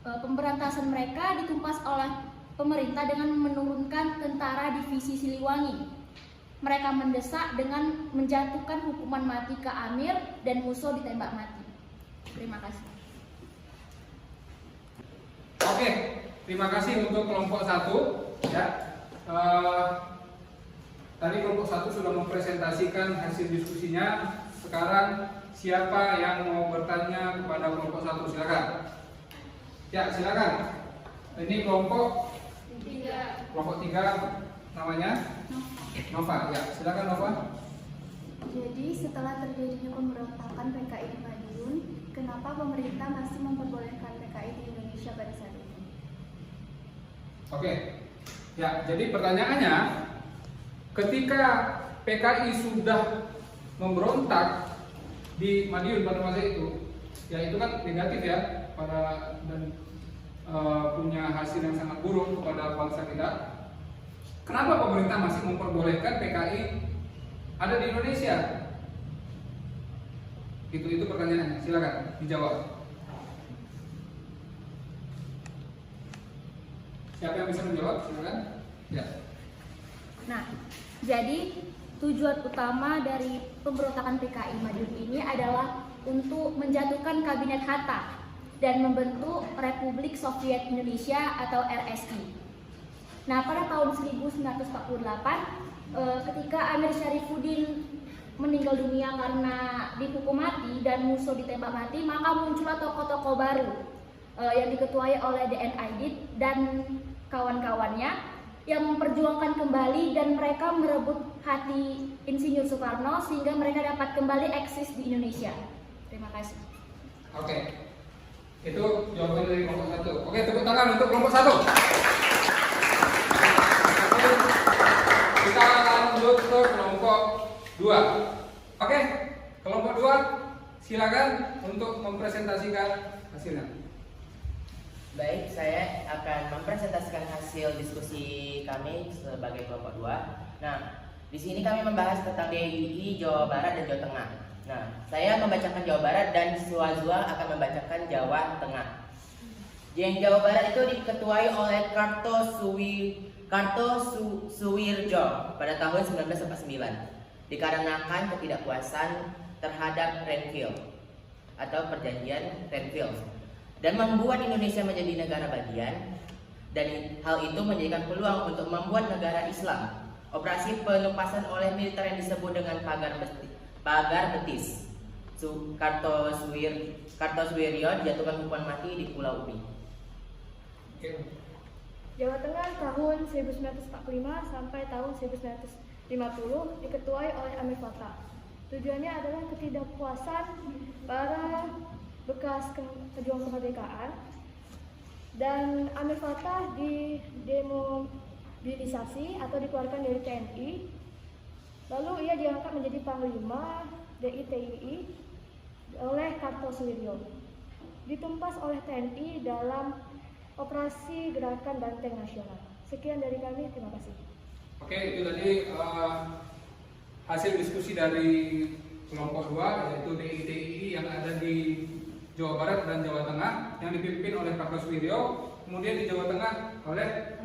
Pemberantasan mereka ditumpas oleh pemerintah dengan menurunkan tentara divisi Siliwangi. mereka mendesak dengan menjatuhkan hukuman mati ke Amir dan Musso ditembak mati. Terima kasih.
Oke, terima kasih untuk kelompok 1 ya. Tadi kelompok 1 sudah mempresentasikan hasil diskusinya. Sekarang siapa yang mau bertanya kepada kelompok 1? Silakan. Ya, silakan. Ini kelompok 3 namanya Nova. Ya, silakan Nova.
Jadi setelah terjadinya pemberontakan PKI di Madiun, kenapa pemerintah masih memperbolehkan PKI di Indonesia pada saat ini?
Oke. Ya, jadi pertanyaannya, ketika PKI sudah memberontak di Madiun pada masa itu, ya itu kan negatif ya, dan punya hasil yang sangat buruk kepada bangsa kita. Kenapa pemerintah masih memperbolehkan PKI ada di Indonesia? Itu pertanyaannya. Silakan dijawab. Siapa yang bisa menjawab? Silakan. Ya.
Nah, jadi tujuan utama dari pemberontakan PKI Madiun ini adalah untuk menjatuhkan Kabinet Hatta dan membentuk Republik Soviet Indonesia atau RSI. Nah, pada tahun 1948, ketika Amir Syarifuddin meninggal dunia karena dihukum mati dan Musso ditembak mati, maka muncullah tokoh-tokoh baru yang diketuai oleh DN Aidit dan kawan-kawannya yang memperjuangkan kembali, dan mereka merebut hati Insinyur Soekarno sehingga mereka dapat kembali eksis di Indonesia. Terima kasih.
Oke. Itu jawaban dari kelompok 1. Oke, tepuk tangan untuk kelompok 1. Kita lanjut ke kelompok 2. Oke, kelompok 2 silakan untuk mempresentasikan hasilnya.
Baik, saya akan mempresentasikan hasil diskusi kami sebagai kelompok 2. Nah, di sini kami membahas tentang DIY Jawa Barat dan Jawa Tengah. Nah, saya membacakan Jawa Barat dan Zua akan membacakan Jawa Tengah. Yang Jawa Barat itu diketuai oleh Kartosuwirjo pada tahun 1949 dikarenakan ketidakpuasan terhadap Renville atau perjanjian Renville dan membuat Indonesia menjadi negara bagian, dan hal itu menjadikan peluang untuk membuat negara Islam. Operasi penumpasan oleh militer yang disebut dengan pagar betis. Kartosuwirjo dijatuhkan hukuman mati di Pulau Ubi.
Jawa Tengah tahun 1945 sampai tahun 1950 diketuai oleh Amir Fattah. Tujuannya adalah ketidakpuasan para bekas pejuang kemerdekaan, dan Amir Fattah didemobilisasi atau dikeluarkan dari TNI. Lalu ia diangkat menjadi Panglima DITII oleh Kartosuwirjo. Ditumpas oleh TNI dalam Operasi Gerakan Banteng Nasional. Sekian dari kami, terima kasih.
Oke, itu tadi hasil diskusi dari kelompok 2, yaitu DITII yang ada di Jawa Barat dan Jawa Tengah yang dipimpin oleh Kartosuwirjo, kemudian di Jawa Tengah oleh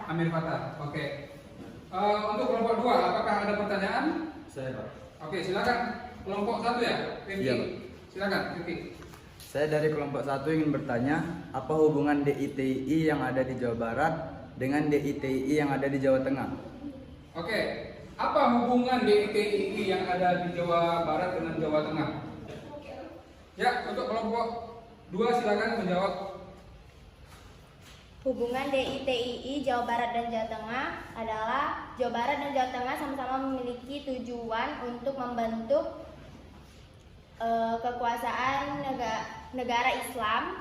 Amir Fattah. Oke. Untuk kelompok 2, apakah ada pertanyaan?
Saya, Pak.
Oke, silakan. Kelompok 1 ya, Rifki.
Iya, Pak.
Silakan, Rifki.
Saya dari kelompok 1 ingin bertanya, apa hubungan DITII yang ada di Jawa Barat dengan DITII yang ada di Jawa Tengah?
Oke, apa hubungan DITII yang ada di Jawa Barat dengan Jawa Tengah? Ya, untuk kelompok 2 silakan menjawab.
Hubungan DITII Jawa Barat dan Jawa Tengah adalah Jawa Barat dan Jawa Tengah sama-sama memiliki tujuan untuk membentuk kekuasaan negara Islam,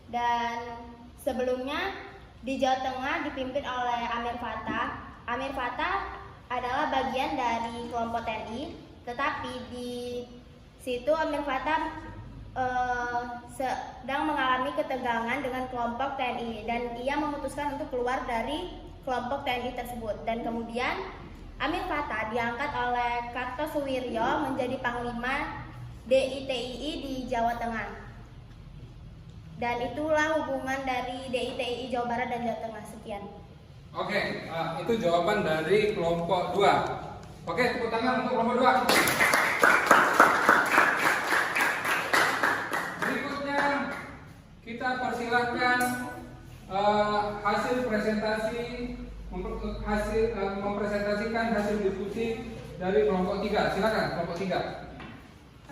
dan sebelumnya di Jawa Tengah dipimpin oleh Amir Fattah. Amir Fattah adalah bagian dari kelompok TNI, tetapi di situ Amir Fattah sedang mengalami ketegangan dengan kelompok TNI dan ia memutuskan untuk keluar dari kelompok TNI tersebut, dan kemudian Amir Fattah diangkat oleh Kartosuwirjo menjadi Panglima DITII di Jawa Tengah. Dan itulah hubungan dari DITII Jawa Barat dan Jawa Tengah. Sekian.
Oke, itu jawaban dari kelompok 2. Oke, tepuk tangan untuk kelompok 2. Berikutnya kita persilahkan hasil presentasi mempresentasikan hasil diskusi dari kelompok 3. Silakan kelompok 3.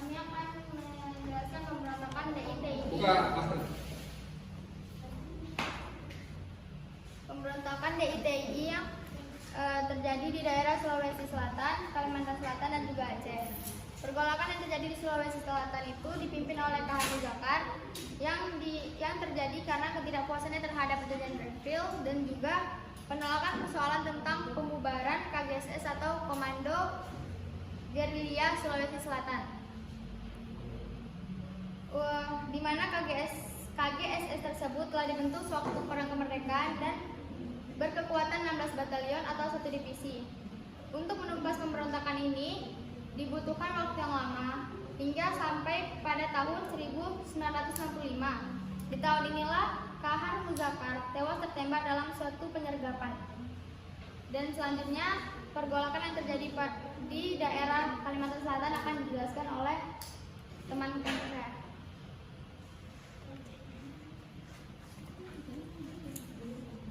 Kami akan menjelaskan pemberontakan DITI.
Buka masker.
Pemberontakan DITI yang terjadi di daerah Sulawesi Selatan, Kalimantan Selatan, dan juga Aceh. Pergolakan yang terjadi di Sulawesi Selatan itu dipimpin oleh KH Muzakar yang terjadi karena ketidakpuasannya terhadap perjanjian Renville dan juga penolakan persoalan tentang pembubaran KGSS atau Komando Gerilya Sulawesi Selatan. Di mana KGSS tersebut telah dibentuk sewaktu Perang Kemerdekaan dan berkekuatan 16 batalion atau 1 divisi. Untuk menumpas pemberontakan ini dibutuhkan waktu yang lama hingga sampai pada tahun 1965. Di tahun inilah KH Muzakar tewas tertembak dalam suatu penyergapan. Dan selanjutnya pergolakan yang terjadi di daerah Kalimantan Selatan akan dijelaskan oleh teman saya.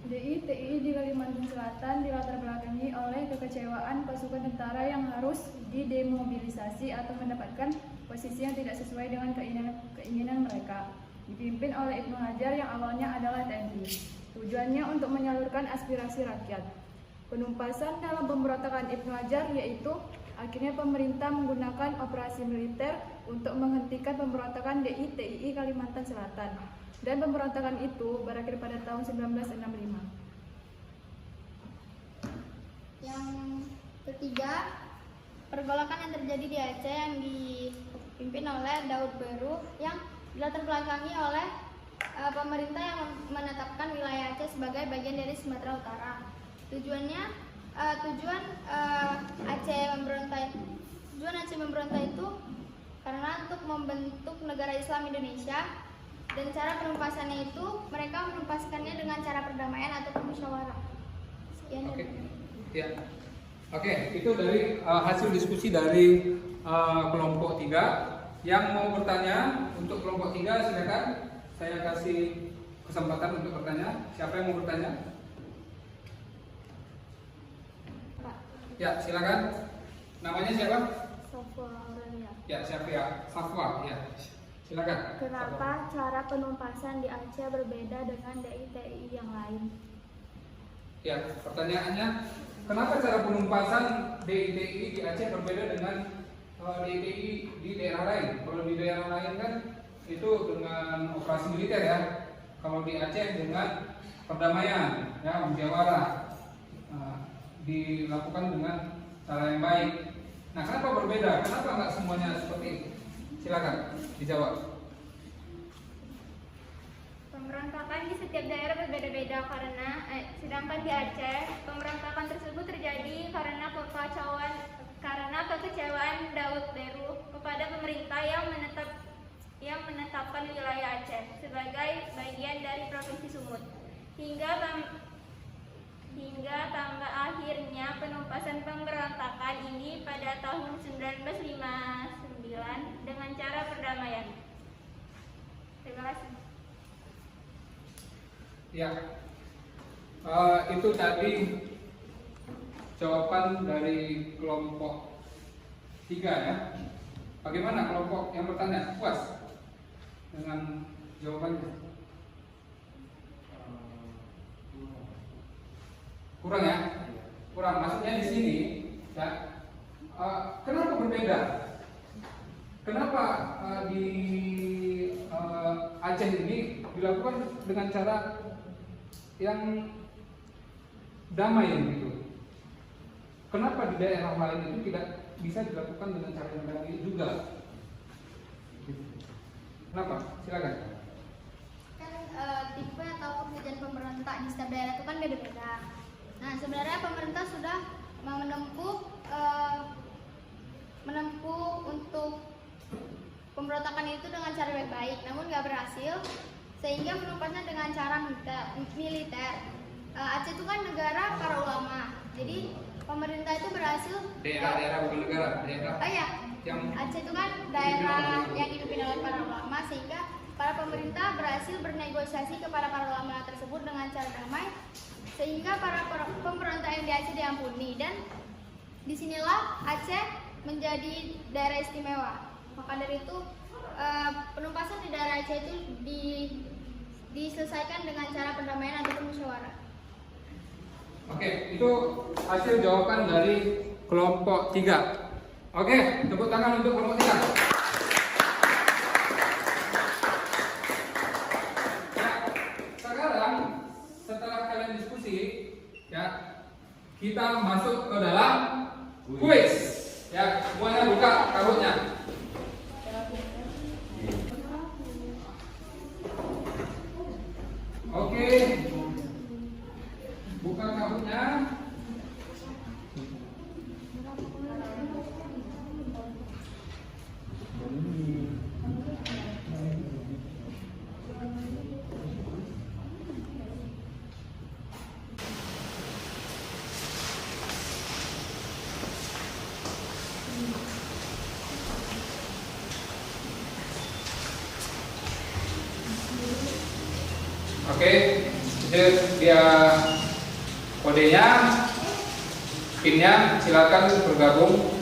DITI di Kalimantan Selatan dilatar belakangi oleh kekecewaan pasukan tentara yang harus didemobilisasi atau mendapatkan posisi yang tidak sesuai dengan keinginan mereka. Dipimpin oleh Ibnu Hajar yang awalnya adalah TNI. Tujuannya untuk menyalurkan aspirasi rakyat. Penumpasan dalam pemberontakan Ibnu Hajar yaitu akhirnya pemerintah menggunakan operasi militer untuk menghentikan pemberontakan DITI Kalimantan Selatan. Dan pemberontakan itu berakhir pada tahun 1965.
Yang ketiga, pergolakan yang terjadi di Aceh yang dipimpin oleh Daud Beru yang dilatar belakangi oleh pemerintah yang menetapkan wilayah Aceh sebagai bagian dari Sumatera Utara. Tujuan Aceh memberontak itu karena untuk membentuk negara Islam Indonesia. Dan cara penumpasannya itu mereka menupaskannya dengan cara perdamaian ataupun musyawarah. Sekian.
Oke. Ya. Oke, itu dari hasil diskusi dari kelompok 3. Yang mau bertanya untuk kelompok 3 silakan. Saya kasih kesempatan untuk bertanya. Siapa yang mau bertanya? Ya, silakan. Namanya siapa?
Safwa Aurania.
Ya, siapa ya? Safwa, ya. Silakan.
Kenapa cara penumpasan di Aceh berbeda dengan DITI yang lain?
Ya, pertanyaannya, kenapa cara penumpasan DITI di Aceh berbeda dengan DITI di daerah lain? Kalau di daerah lain kan itu dengan operasi militer ya. Kalau di Aceh dengan perdamaian, ya, musyawarah, dilakukan dengan cara yang baik. Nah, kenapa berbeda? Kenapa nggak semuanya seperti itu? Silakan dijawab.
Pemberontakan di setiap daerah berbeda-beda karena sedangkan di Aceh pemberontakan tersebut terjadi karena kekecewaan Daud Beru kepada pemerintah yang menetapkan wilayah Aceh sebagai bagian dari Provinsi Sumut hingga tanggal akhirnya penumpasan pemberontakan ini pada tahun 1959 dengan cara perdamaian. Terima kasih.
Ya, itu tadi jawaban dari kelompok 3 ya. Bagaimana kelompok yang bertanya? Puas dengan jawabannya? Kurang ya? Kurang. Maksudnya di sini ya. Kenapa berbeda? Kenapa di Aceh ini dilakukan dengan cara yang damai gitu? Kenapa di daerah lain itu tidak bisa dilakukan dengan cara yang damai juga? Kenapa? Silakan.
Kan tipe atau pekerjaan pemberontak di setiap daerah itu kan beda-beda. Nah, sebenarnya pemerintah sudah menempuh untuk pemberontakan itu dengan cara baik, namun nggak berhasil, sehingga menupasnya dengan cara militer. Aceh itu kan negara para ulama. Jadi pemerintah itu berhasil
Daerah bukan negara, daerah.
Oh iya.
Yang
Aceh itu kan daerah yang dipimpin oleh para ulama, sehingga para pemerintah berhasil bernegosiasi kepada para ulama tersebut dengan cara damai, sehingga para pemberontak yang di Aceh diampuni, dan disinilah Aceh menjadi daerah istimewa. Maka dari itu penumpasan di daerah Aceh itu diselesaikan dengan cara perdamaian ataupun musyawarah.
Oke, itu hasil jawaban dari kelompok 3. Oke, tepuk tangan untuk kelompok 3. Ya, sekarang setelah kalian diskusi, ya, kita masuk ke dalam kuis. Ya, semuanya buka karutnya. Oke, buka karutnya. Oke, itu dia kodenya, pinnya, silakan bergabung.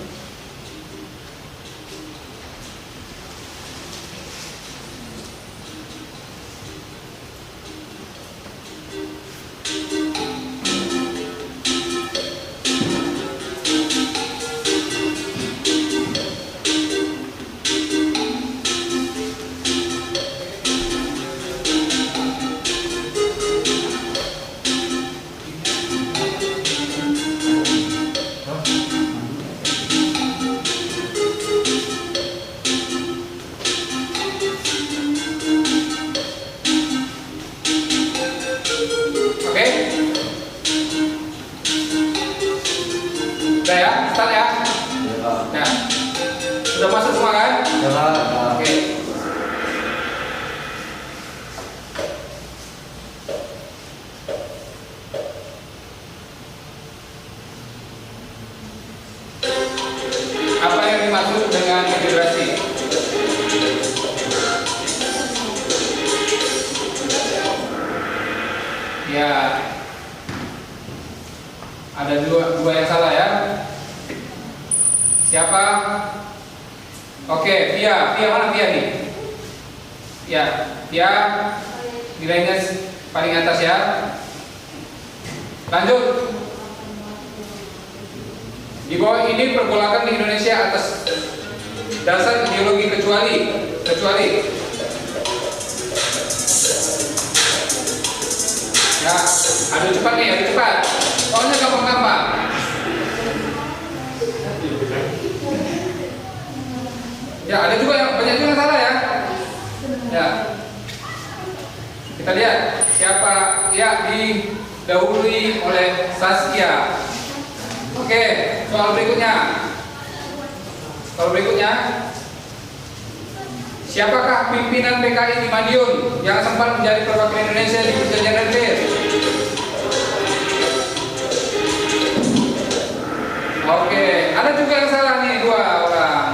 Udah ya, start ya. Nah, sudah masuk semua kan? Oke. Apa yang dimaksud dengan integrasi? Ya, ada dua yang salah ya. Siapa? Oke, Via mana Via nih? Ya, Via nilainya paling atas ya. Lanjut. Di bawah ini pergolakan di Indonesia atas dasar ideologi kecuali. Ya, adu cepat nih, adu cepat. Soalnya gampang-gampang. Ya, ada juga yang banyak juga yang salah ya. Ya. Kita lihat siapa ya didahului oleh Saskia. Oke, soal berikutnya. Siapakah pimpinan PKI di Madiun yang sempat menjadi perwakilan Indonesia di perjanjian Renville? Oke, ada juga yang salah nih, 2 orang.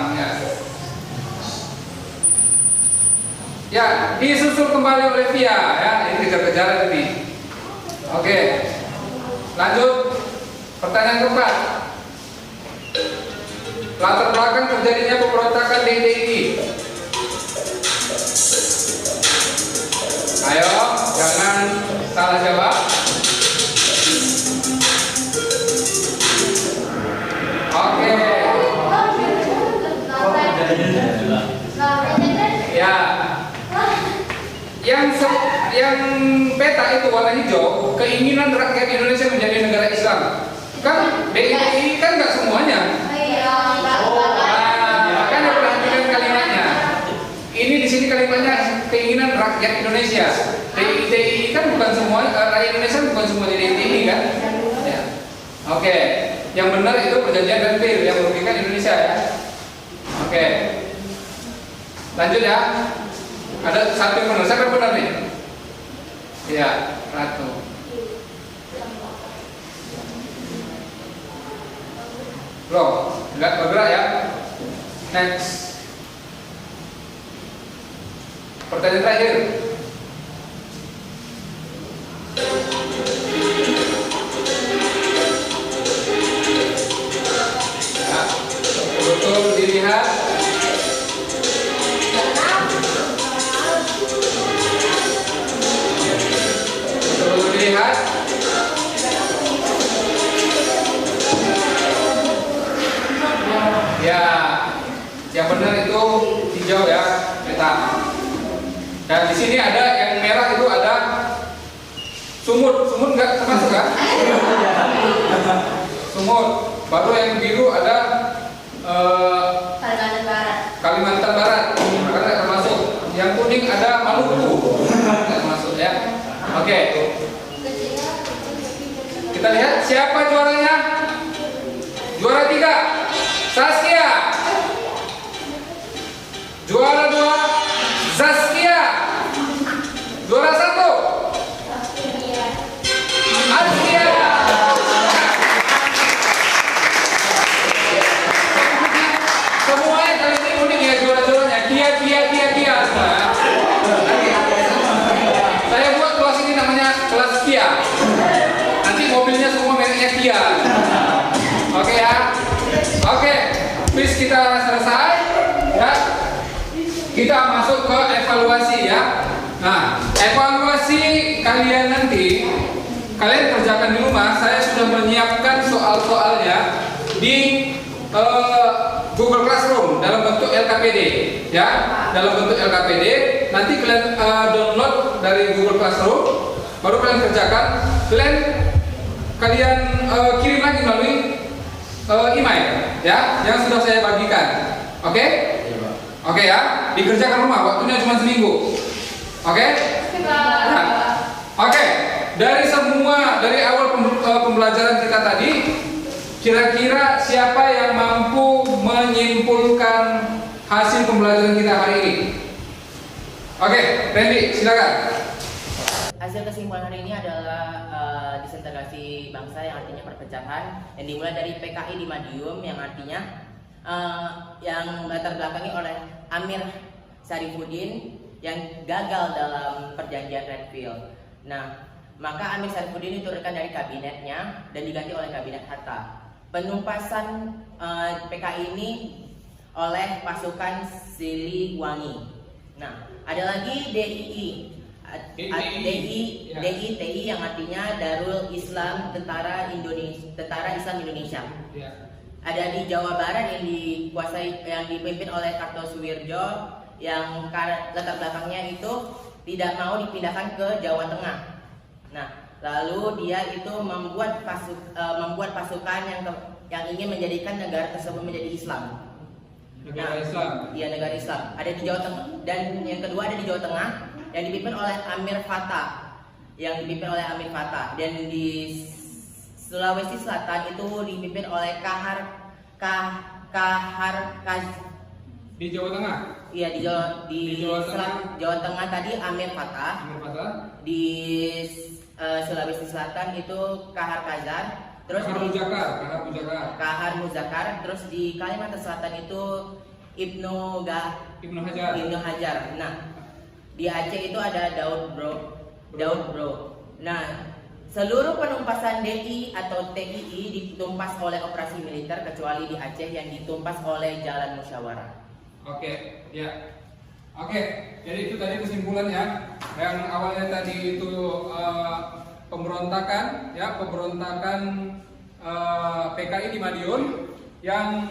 Ya, disusul kembali oleh Via ya, ini kejar-kejaran ini. Oke, lanjut. Pertanyaan keempat. Latar belakang terjadinya pemberontakan di DIY. Ayo, jangan salah jawab. Oke. Ya. Yang peta itu warna hijau, keinginan rakyat Indonesia menjadi negara Islam. Kan DIY kan nggak semuanya. Makanya perhatikan kalimatnya. Ini di sini kalimatnya keinginan rakyat Indonesia. DIY kan bukan semua, rakyat Indonesia bukan semua DIY kan? Ya. Oke, yang benar itu perjanjian Renville yang merugikan Indonesia ya. Oke, lanjut ya. Ada satu yang benar, siapa yang benar nih? Ya, Ratu. Belum, nggak bergerak ya. Next. Pertanyaan terakhir. Ya, betul dilihat. Betul dilihat. Ya, yang benar itu hijau ya, peta. Dan di sini ada yang merah itu ada sumut. Sumut nggak termasuk kan? Sumut. Baru yang biru ada
Kalimantan Barat.
Kalimantan Barat. Maka nggak termasuk. Yang kuning ada Maluku. Nggak termasuk ya. Oke. Kita lihat siapa juaranya. Juara 3 Saskia. Juara 2 Zaskia. Juara 1 Askia. Semuanya kali ini unik ya juara-juaranya. Kia semua. Saya buat kelas ini namanya kelas Kia. Nanti mobilnya semua mereknya Kia. Oke ya. Oke, quiz kita selesai ya. Kita masuk ke evaluasi ya. Nah, evaluasi kalian nanti kalian kerjakan di rumah. Saya sudah menyiapkan soal-soalnya di Google Classroom dalam bentuk LKPD ya, dalam bentuk LKPD. Nanti kalian download dari Google Classroom, baru kalian kerjakan. Kalian kirim lagi melalui email ya, yang sudah saya bagikan. Oke? Oke ya, dikerjakan rumah. Waktunya cuma seminggu. Oke? Nah, oke. Dari awal pembelajaran kita tadi, kira-kira siapa yang mampu menyimpulkan hasil pembelajaran kita hari ini? Oke, Randy, silakan.
Hasil kesimpulan hari ini adalah disintegrasi bangsa yang artinya perpecahan, yang dimulai dari PKI di Madiun yang artinya yang latar belakangi oleh Amir Syarifuddin yang gagal dalam perjanjian Redfield. Nah, maka Amir Syarifuddin diturunkan dari kabinetnya dan diganti oleh kabinet Hatta. Penumpasan PKI ini oleh pasukan Siliwangi. Nah, ada lagi DII yang artinya Darul Islam Tentara Islam Indonesia. Ada di Jawa Barat yang dipimpin oleh Kartosuwirjo yang latar belakangnya itu tidak mau dipindahkan ke Jawa Tengah. Nah, lalu dia itu membuat pasukan yang ingin menjadikan negara tersebut menjadi Islam.
Negara Islam.
Iya, negara Islam. Ada di Jawa Tengah, dan yang kedua ada di Jawa Tengah yang dipimpin oleh Amir Fattah. Dan di Sulawesi Selatan itu dipimpin oleh
Di Jawa Tengah.
Iya, di Jawa Tengah tadi Amir Fattah. Di Sulawesi Selatan itu Kahar Kazar. Terus Kahar Muzakar. Terus di Kalimantan Selatan itu Ibnu Hajar. Nah, di Aceh itu ada Daud Bro. Nah, seluruh penumpasan DI atau TII ditumpas oleh operasi militer kecuali di Aceh yang ditumpas oleh jalan musyawarah.
Oke, ya. Oke, jadi itu tadi kesimpulannya. Yang awalnya tadi itu pemberontakan PKI di Madiun yang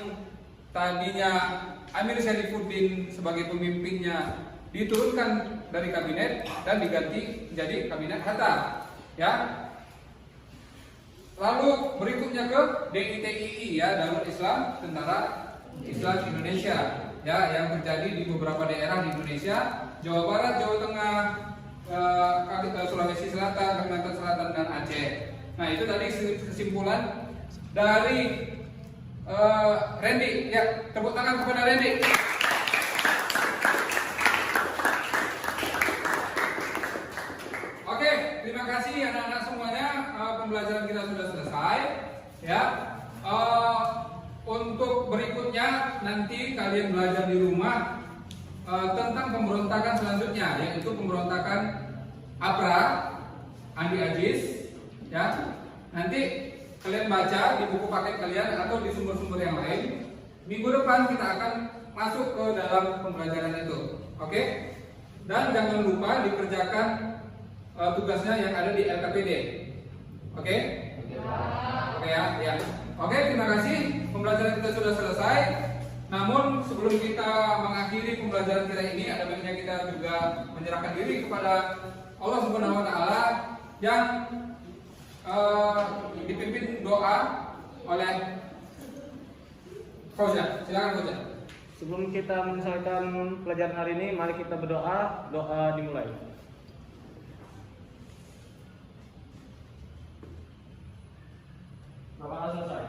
tadinya Amir Syarifuddin sebagai pemimpinnya diturunkan dari kabinet dan diganti menjadi kabinet Hatta, ya. Lalu berikutnya ke DITII ya, Darul Islam Tentara Islam Indonesia ya, yang terjadi di beberapa daerah di Indonesia, Jawa Barat, Jawa Tengah, Sulawesi Selatan, Kalimantan Selatan dan Aceh. Nah, itu tadi kesimpulan dari Randy ya, tepuk tangan kepada Randy. Oke, terima kasih anak-anak semuanya. Pembelajaran kita sudah selesai ya. untuk berikutnya nanti kalian belajar di rumah tentang pemberontakan selanjutnya, yaitu pemberontakan APRA, Andi Ajis, ya. Nanti kalian baca di buku paket kalian atau di sumber-sumber yang lain. Minggu depan kita akan masuk ke dalam pembelajaran itu, oke? Dan jangan lupa dikerjakan tugasnya yang ada di LKPD, oke? Oke ya, ya. Oke, terima kasih. Pembelajaran kita sudah selesai. Namun sebelum kita mengakhiri pembelajaran kita ini, ada baiknya kita juga menyerahkan diri kepada Allah Subhanahu Wa Taala yang dipimpin doa oleh Fauzan. Silakan Fauzan.
Sebelum kita menyelesaikan pelajaran hari ini, mari kita berdoa. Doa dimulai. Bapak selesai.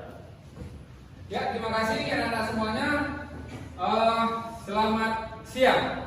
Ya, terima kasih anak-anak semuanya. Selamat siang.